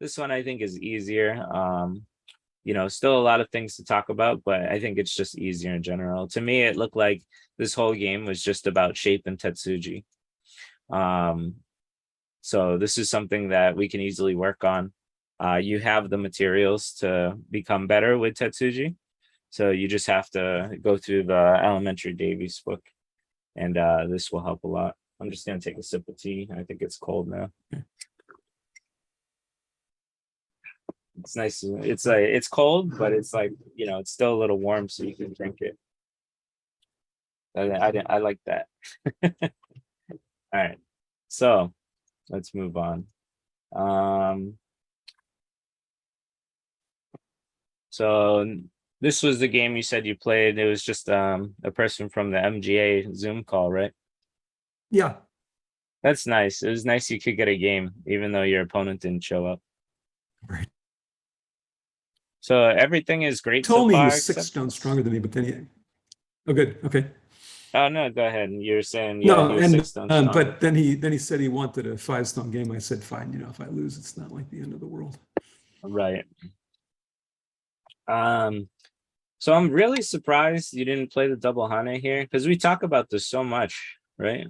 This one I think is easier. Still a lot of things to talk about, but I think it's just easier in general. To me, it looked like this whole game was just about shape and Tetsuji. So this is something that we can easily work on. You have the materials to become better with Tetsuji. So you just have to go through the elementary Davies book, and this will help a lot. I'm just gonna take a sip of tea. I think it's cold now. It's nice. It's cold, but it's like, it's still a little warm, so you can drink it. I like that. All right, so let's move on. So this was the game you said you played. It was just a person from the MGA Zoom call, right? Yeah. That's nice. It was nice you could get a game, even though your opponent didn't show up. Right. So everything is great Told so me far. he was 6 stones stronger than me, but then he. Oh, good. Okay. Oh no, go ahead. You're saying he No, was 6 stones strong. but then he said he wanted a 5-stone game. I said, fine. If I lose, it's not like the end of the world. Right. So I'm really surprised you didn't play the double Hane here, because we talk about this so much, right?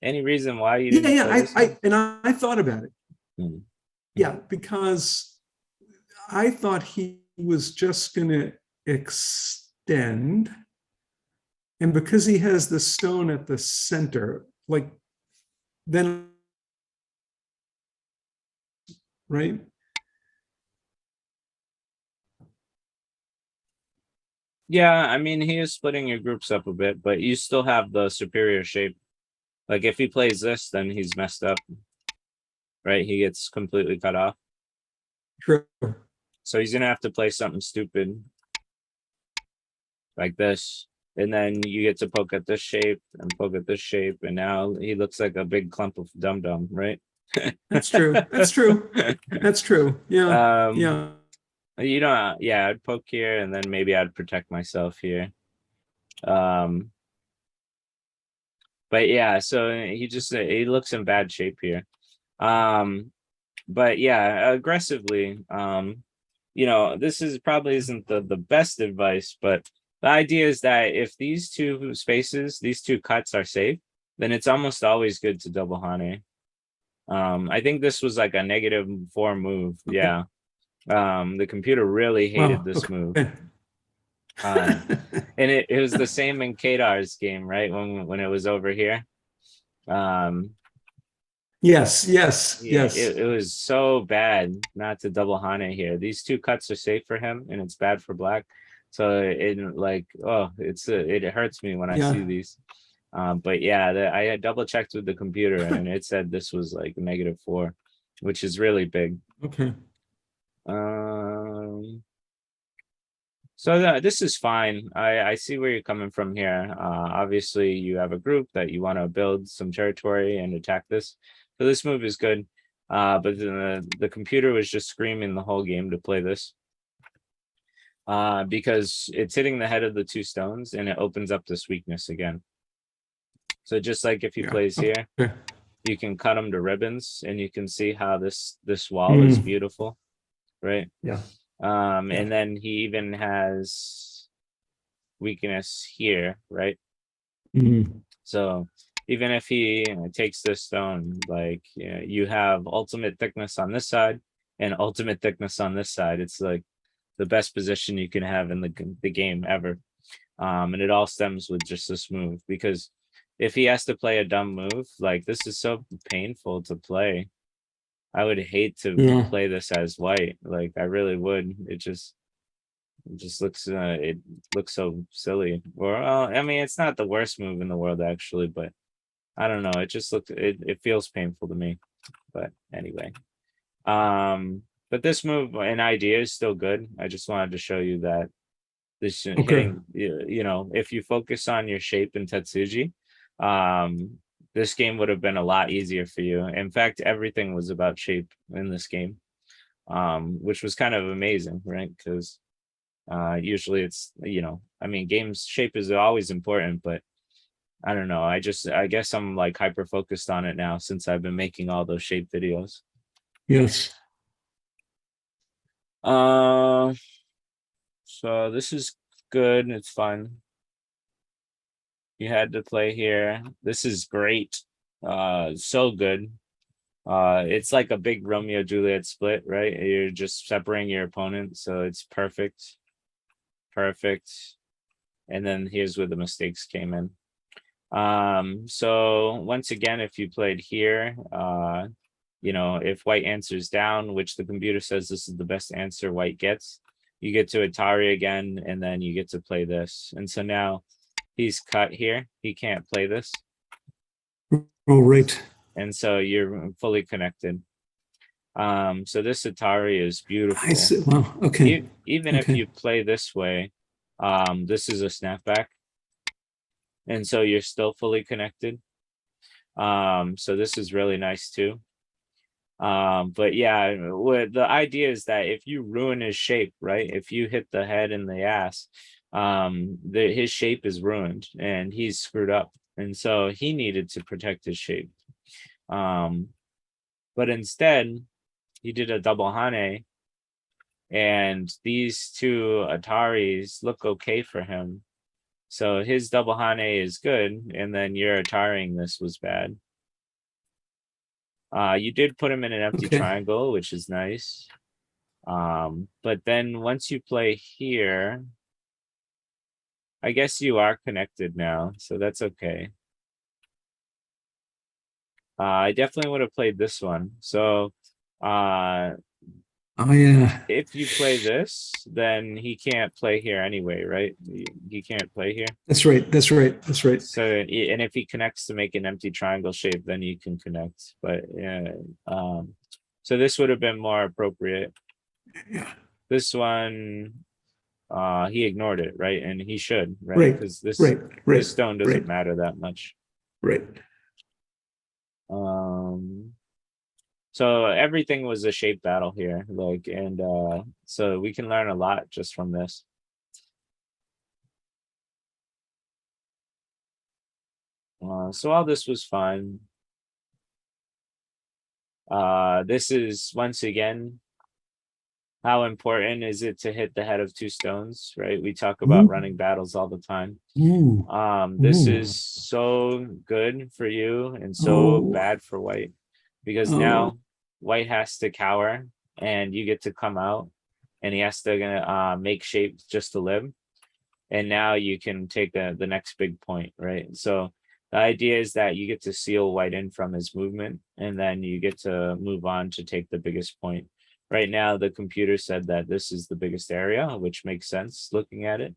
Any reason why you didn't play this one? I thought about it. Hmm. Yeah, because I thought he was just going to extend, and because he has the stone at the center, like, then, right? Yeah, I mean, he is splitting your groups up a bit, but you still have the superior shape. Like if he plays this, then he's messed up, right? He gets completely cut off. True. So he's gonna have to play something stupid like this, and then you get to poke at this shape and poke at this shape, and now he looks like a big clump of dum dum, right? That's true. That's true. That's true. Yeah. Yeah. Yeah, I'd poke here, and then maybe I'd protect myself here. But yeah, so he looks in bad shape here. But yeah, aggressively, this is probably isn't the best advice, but the idea is that if these two spaces, these two cuts are safe, then it's almost always good to double Hane. I think this was like a -4 move. Okay. Yeah. The computer really hated this move. And it was the same in Kadar's game, right? When it was over here. Yes. It was so bad not to double Hane here. These two cuts are safe for him, and it's bad for black. So it hurts me when I see these. But yeah, I had double checked with the computer, and it said this was like -4, which is really big. Okay. So this is fine. I see where you're coming from here. Obviously, you have a group that you want to build some territory and attack this. So this move is good. But the computer was just screaming the whole game to play this. Because it's hitting the head of the 2 stones, and it opens up this weakness again. So just like if he plays here, you can cut him to ribbons, and you can see how this wall is beautiful, right? Yeah. And then he even has weakness here, right? So even if he takes this stone, like, you have ultimate thickness on this side and ultimate thickness on this side. It's like the best position you can have in the game ever. And it all stems with just this move, because if he has to play a dumb move, like, this is so painful to play. I would hate to play this as white. Like, I really would. It just looks it looks so silly. Or I mean, it's not the worst move in the world actually, but I don't know. It just looks it feels painful to me. But anyway, but this move and idea is still good. I just wanted to show you that this hitting, if you focus on your shape in Tetsuji, this game would have been a lot easier for you. In fact, everything was about shape in this game, which was kind of amazing, right? Because usually it's, I mean, games shape is always important, but I don't know. I guess I'm like hyper focused on it now since I've been making all those shape videos. Yes. So this is good. It's fun. You had to play here. This is great. So good. It's like a big Romeo Juliet split, right? You're just separating your opponent, so it's perfect. Perfect. And then here's where the mistakes came in. So once again, if you played here, you know, if white answers down, which the computer says this is the best answer white gets, you get to Atari again, and then you get to play this. And so now he's cut here. He can't play this. Oh, right. And so you're fully connected. So this Atari is beautiful. I see. Wow. Okay. Even if Okay. you play this way, this is a snapback. And so you're still fully connected. So this is really nice too. But yeah, what the idea is that if you ruin his shape, right? If you hit the head and the ass, his shape is ruined and he's screwed up. And so he needed to protect his shape. But instead, he did a double hane, and these two Ataris look okay for him. So his double hane is good, and then your Ataring this was bad. You did put him in an empty triangle, which is nice. But then once you play here, I guess you are connected now, so that's okay. I definitely would have played this one. So Oh, yeah. if you play this, then he can't play here anyway, right? He can't play here. That's right. That's right. That's right. So, and if he connects to make an empty triangle shape, then you can connect. But yeah, so this would have been more appropriate. Yeah. This one, he ignored it, right? And he should, right? Right. Because this Right. Right. this stone doesn't Right. matter that much. Right. So everything was a shape battle here, like, and so we can learn a lot just from this. So all this was fun. This is once again, how important is it to hit the head of two stones, right? We talk about running battles all the time. This is so good for you and so bad for white, because now white has to cower and you get to come out, and he has to make shapes just to live. And now you can take the next big point, right? So the idea is that you get to seal white in from his movement, and then you get to move on to take the biggest point. Right now, the computer said that this is the biggest area, which makes sense looking at it,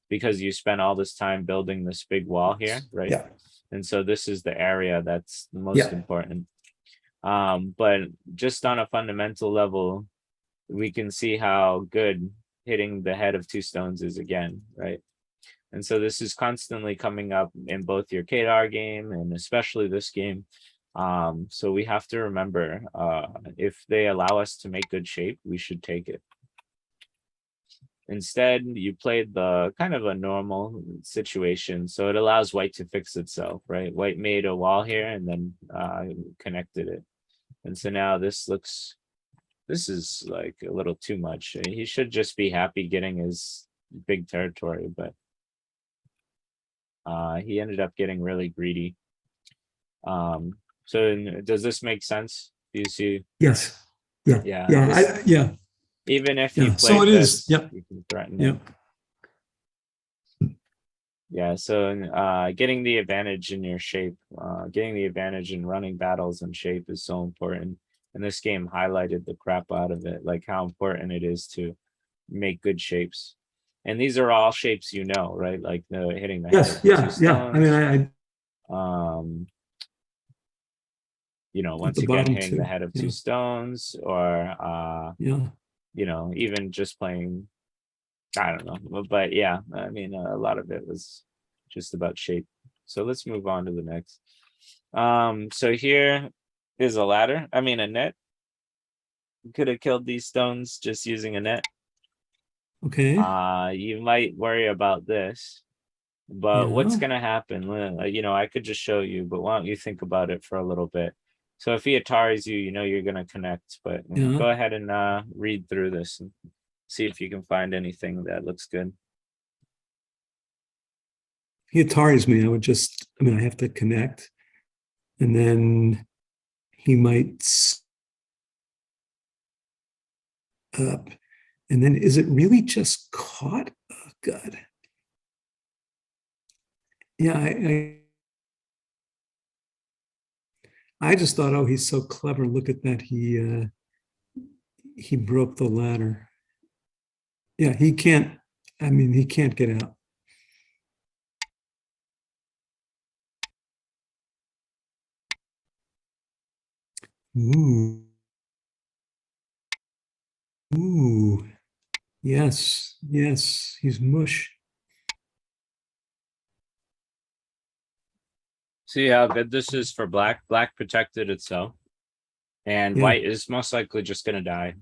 because you spent all this time building this big wall here, right? Yeah. And so this is the area that's the most important. But just on a fundamental level, we can see how good hitting the head of two stones is again, right? And so this is constantly coming up in both your Kadar game and especially this game. So we have to remember, if they allow us to make good shape, we should take it. Instead, you played the kind of a normal situation, so it allows white to fix itself, right? White made a wall here and then connected it. And so now this is like a little too much. He should just be happy getting his big territory, but he ended up getting really greedy. So does this make sense? Do you see? Yes. Yeah. Yeah. Yeah. Yeah. Even if you Yeah. played So it this, is. Yep. you can threaten Yep. him. Yeah. So getting the advantage in your shape, getting the advantage in running battles and shape is so important. And this game highlighted the crap out of it, like how important it is to make good shapes. And these are all shapes, you know, right? Like the hitting the Yes. head. Yeah. Yeah. I mean, you know, once the again, bottom hitting the two. head of Yeah. two stones, or Yeah. you know, even just playing, I don't know, but yeah, I mean, a lot of it was just about shape. So let's move on to the next. So here is a ladder. I mean, a net. Could have killed these stones just using a net. Okay. You might worry about this, but what's Yeah. gonna happen? You know, I could just show you, but why don't you think about it for a little bit? So if he Ataris you, you know you're gonna connect. But Yeah. go ahead and read through this and see if you can find anything that looks good. He Ataris me, I mean, I have to connect. And then he might up. And then is it really just caught? Oh, God. Yeah, I just thought, oh, he's so clever. Look at that. He broke the ladder. Yeah, he can't, I mean, he can't get out. Ooh. Ooh. Yes, yes, he's mush. See how good this is for black. Black protected itself. And Yeah. white is most likely just gonna die.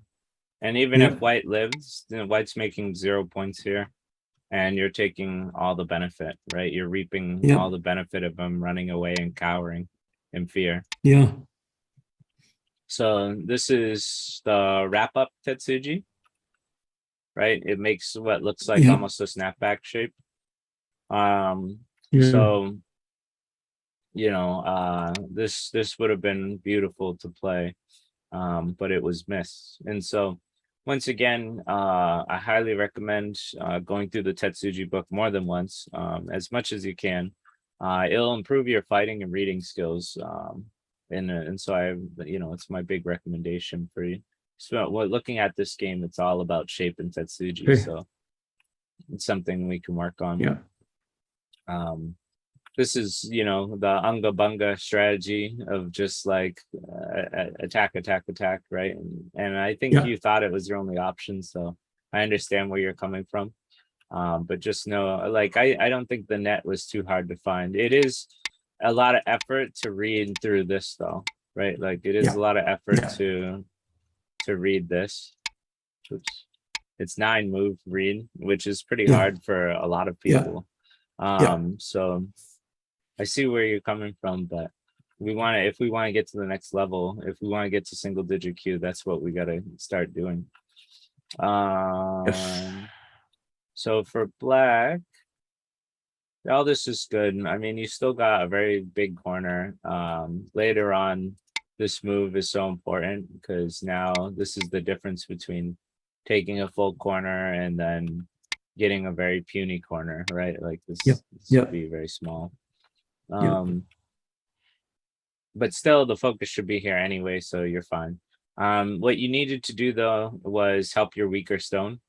And even Yep. if white lives, then white's making 0 points here. And you're taking all the benefit, right? You're reaping Yep. all the benefit of him running away and cowering in fear. Yeah. So this is the wrap up Tetsuji, right? It makes what looks like Yep. almost a snapback shape. Yeah. So you know, this would have been beautiful to play, but it was missed. And so once again, I highly recommend going through the Tetsuji book more than once, as much as you can. It'll improve your fighting and reading skills. And so you know, it's my big recommendation for you. So looking at this game, it's all about shape and Tetsuji. Okay. So it's something we can work on. Yeah. This is, you know, the unga bunga strategy of just like attack, right? And I think Yeah. you thought it was your only option, so I understand where you're coming from. But just know, like, I don't think the net was too hard to find. It is a lot of effort to read through this, though, right? Like, it is Yeah. a lot of effort Yeah. to read this. Oops. It's 9 move read, which is pretty Yeah. hard for a lot of Yeah. people. Yeah. So I see where you're coming from, but if we want to get to the next level, if we want to get to single digit Q, that's what we got to start doing. So for black, all this is good. I mean, you still got a very big corner. Later on, this move is so important because now this is the difference between taking a full corner and then getting a very puny corner, right? Like this, Yep. this Yep. would be very small. Yep. But still the focus should be here anyway, so you're fine. What you needed to do though was help your weaker stone.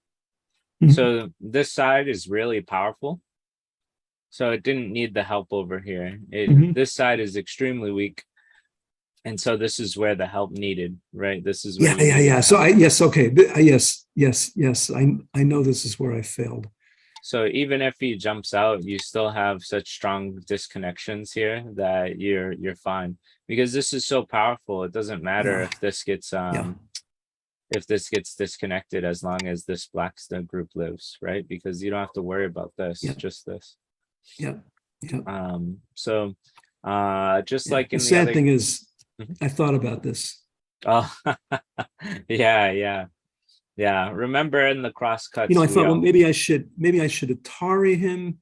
So this side is really powerful, so it didn't need the help over here. This side is extremely weak, and so this is where the help needed, right? This is where yeah. So yes, okay. Yes. I know this is where I failed. So even if he jumps out, you still have such strong disconnections here that you're fine, because this is so powerful. It doesn't matter if this gets if this gets disconnected, as long as this black stone group lives, right? Because you don't have to worry about this, just this. Yeah. So just like in the the sad other thing is, I thought about this. Oh yeah. Remember in the cross cuts, I thought, well, maybe I should Atari him.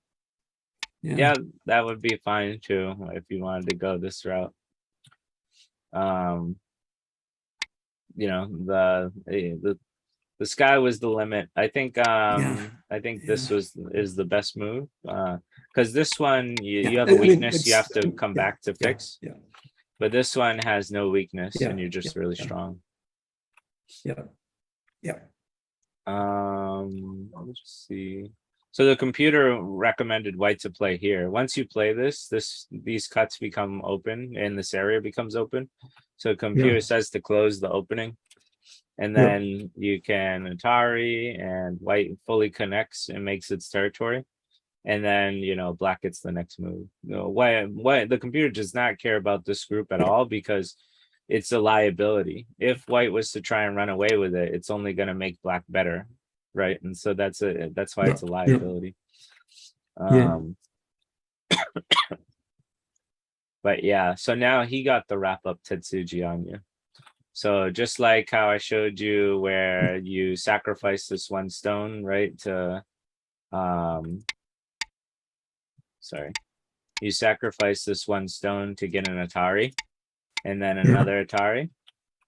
Yeah, that would be fine too if you wanted to go this route. You know, the sky was the limit. I think this is the best move, because this one you have a weakness, you have to come back to fix. But this one has no weakness, and you're just really strong. Let's see. So the computer recommended white to play here. Once you play these cuts become open and this area becomes open. So the computer says to close the opening, and then you can Atari, and white fully connects and makes its territory. And then, you know, black gets the next move. White, the computer does not care about this group at all, because it's a liability. If white was to try and run away with it, it's only going to make black better, right? And so that's why it's a liability. But yeah, so now he got the wrap up Tetsuji on you. So just like how I showed you where you sacrifice this one stone, right? To sorry. You sacrifice this one stone to get an Atari and then another Atari.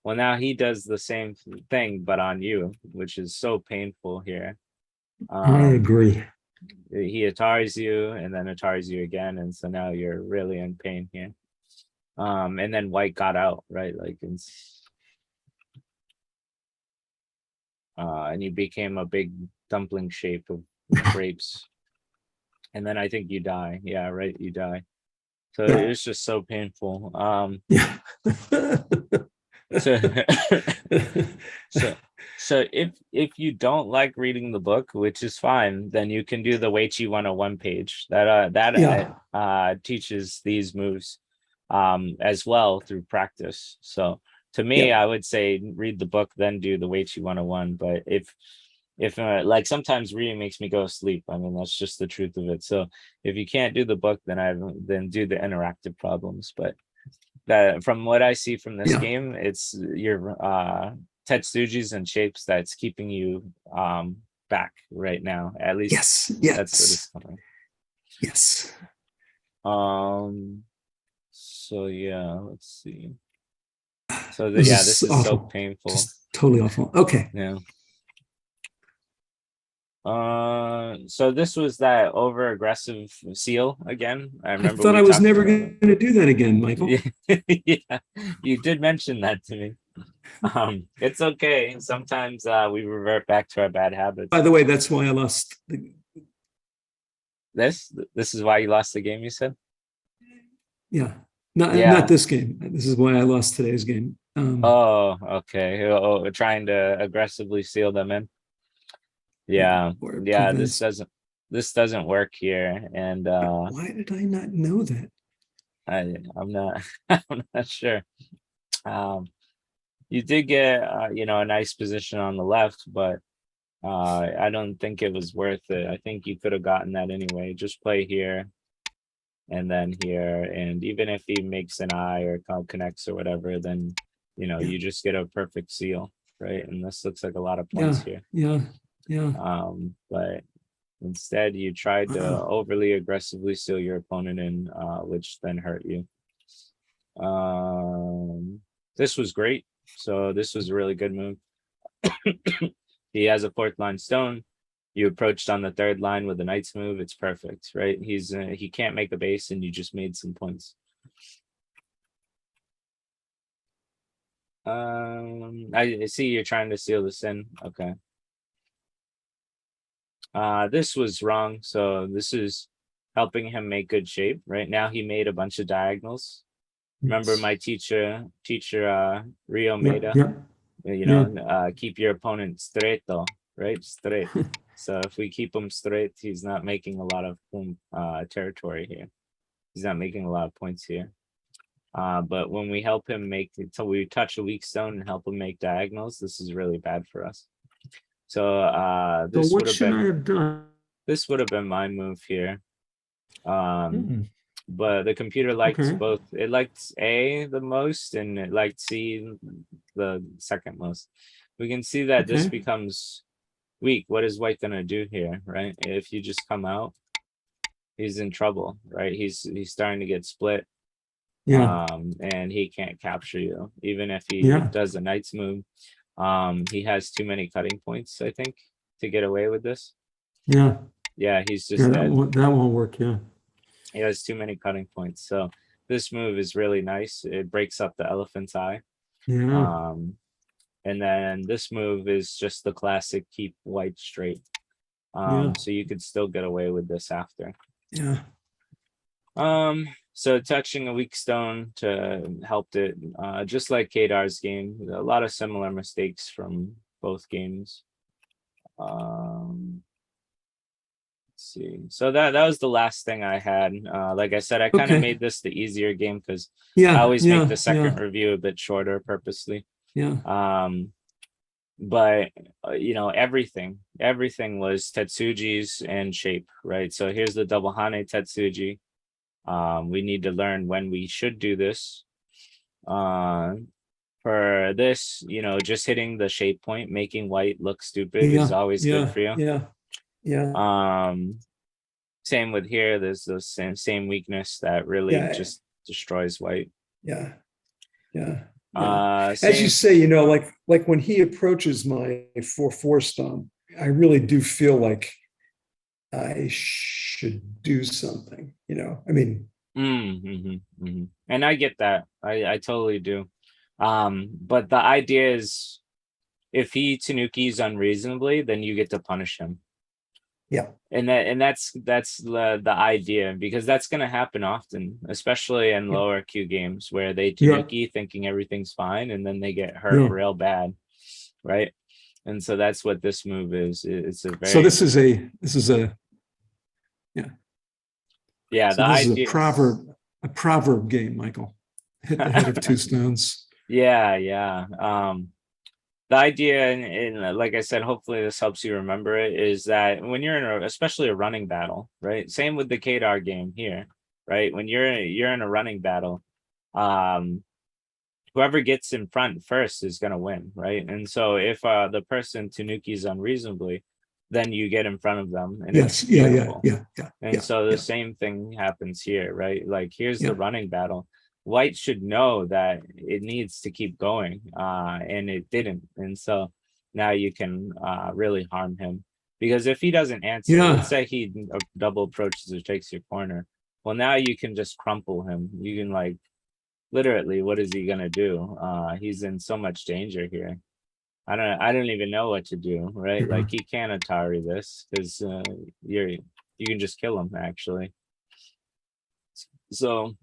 Well, now he does the same thing, but on you, which is so painful here. I agree. He Ataris you and then Ataris you again. And so now you're really in pain here. And then white got out, right? Like, and you became a big dumpling shape of grapes. And then I think you die. Yeah, right. You die. So Yeah. it was just so painful. Yeah. So, so, so if you don't like reading the book, which is fine, then you can do the Weichi 101 page. That teaches these moves as well through practice. So to me, Yeah. I would say read the book, then do the Weichi 101. But if like sometimes reading makes me go to sleep. I mean, that's just the truth of it. So if you can't do the book, then do the interactive problems. But that from what I see from this Yeah. game, it's your Tetsujis and shapes that's keeping you back right now. At least Yes. that's what Yes. it's coming. Yes. So yeah, let's see. So This this is is so awful. painful. Just totally awful. Okay. Yeah. So this was that over aggressive seal again. I I remember thought we I was talked never about going to do that again, Michael. it. Yeah, you did mention that to me. It's okay. Sometimes we revert back to our bad habits. By the way, that's why I lost. This is why you lost the game, you said? Yeah. Not Yeah. this game. This is why I lost today's game. Oh, okay. Oh, trying to aggressively seal them in. Yeah. Or Yeah, prevents. this doesn't work here. And Why did I not know that? I'm not I'm not sure. You did get a nice position on the left, but I don't think it was worth it. I think you could have gotten that anyway. Just play here and then here, and even if he makes an eye or connects or whatever, then Yeah. you just get a perfect seal, right? And this looks like a lot of Yeah. points here. Yeah. Yeah. But instead you tried to overly aggressively seal your opponent in, which then hurt you. This was great. So this was a really good move. He has a fourth line stone. You approached on the third line with a knight's move. It's perfect, right? He can't make a base, and you just made some points. I see you're trying to seal this in. Okay. This was wrong. So this is helping him make good shape. Right now, he made a bunch of diagonals. Remember my teacher Rio Maeda. Yeah. Keep your opponent straight though, right? Straight. So if we keep him straight, he's not making a lot of territory here. He's not making a lot of points here. But when we help him make it, so we touch a weak stone and help him make diagonals, this is really bad for us. So this So would what have should I been have done? this would have been my move here. Hmm. But the computer likes Okay. both. It liked A the most, and it liked C the second most. We can see that this Okay. becomes weak. What is white gonna do here, right? If you just come out, he's in trouble, right? He's starting to get split. Yeah. And he can't capture you, even if he Yeah. does a knight's move. He has too many cutting points, I think, to get away with this. Yeah. Yeah, he's Yeah. just dead. That won't work. Yeah. He has too many cutting points. So this move is really nice. It breaks up the elephant's eye. Yeah. And then this move is just the classic keep white straight. Yeah. So you could still get away with this after. Yeah. So touching a weak stone to helped it, just like Kadar's game, a lot of similar mistakes from both games. Let's see. So that was the last thing I had. Like I said, I kind of Okay. made this the easier game because I Yeah. always make the Yeah. second Yeah. review a bit shorter purposely. Yeah. But everything was Tetsuji's and shape, right? So here's the double Hane Tetsuji. We need to learn when we should do this. For this, just hitting the shape point, making white look stupid is always good for you. Yeah. Same with here. There's the same weakness that really Yeah. just destroys white. Yeah. Yeah. As you Same. say, like when he approaches my 4/4 stone, I really do feel like I should do something. I mean, And I get that. I totally do. But the idea is, if he tanukis unreasonably, then you get to punish him. yeah. And that's the idea, because that's going to happen often, especially in lower Q games where they tanuki thinking everything's fine, and then they get hurt real bad, right? And so that's what this move is. It's a very so this is a yeah. So the this idea is a proverb game, Michael. Hit the head of 2 stones. Yeah. The idea, and like I said, hopefully this helps you remember it, is that when you're in especially a running battle, right? Same with the Kadar game here, right? When you're in a running battle, whoever gets in front first is gonna win, right? And so if the person tanukis unreasonably, then you get in front of them, and Yes. it's beautiful. Yeah. And so the same thing happens here, right? Like, here's the running battle. White should know that it needs to keep going, and it didn't. And so now you can really harm him, because if he doesn't answer, let's say he double approaches or takes your corner, well, now you can just crumple him. You can, like, literally, what is he gonna do? He's in so much danger here. I don't even know what to do, right? Like, he can't Atari this, because you can just kill him, actually. So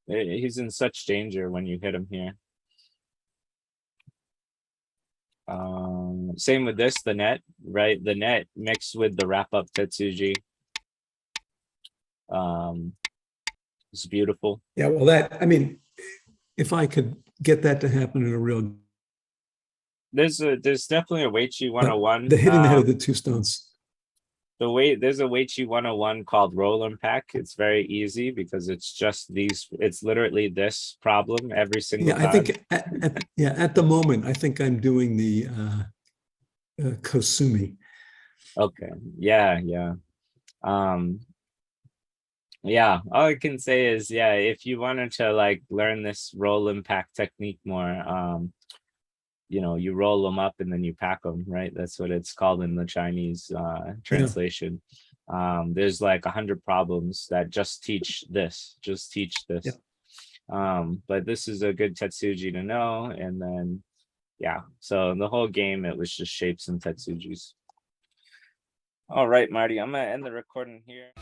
he's in such danger when you hit him here. Same with this, the net, right? The net mixed with the wrap up Tesuji. It's beautiful. Yeah, well, I mean, if I could get that to happen in a real, there's definitely a Weichi 101. the hitting the head of the 2 stones. There's a Weichi 101 called roll and pack. It's very easy, because it's just it's literally this problem every single time. I think at the moment, I think I'm doing the Kosumi. Okay. Yeah. Yeah, all I can say is, if you wanted to, like, learn this roll impact technique more, you roll them up and then you pack them, right? That's what it's called in the Chinese translation. There's like 100 problems that just teach this. But this is a good Tesuji to know. And then, so the whole game, it was just shapes and Tetsujis. All right, Marty, I'm gonna end the recording here.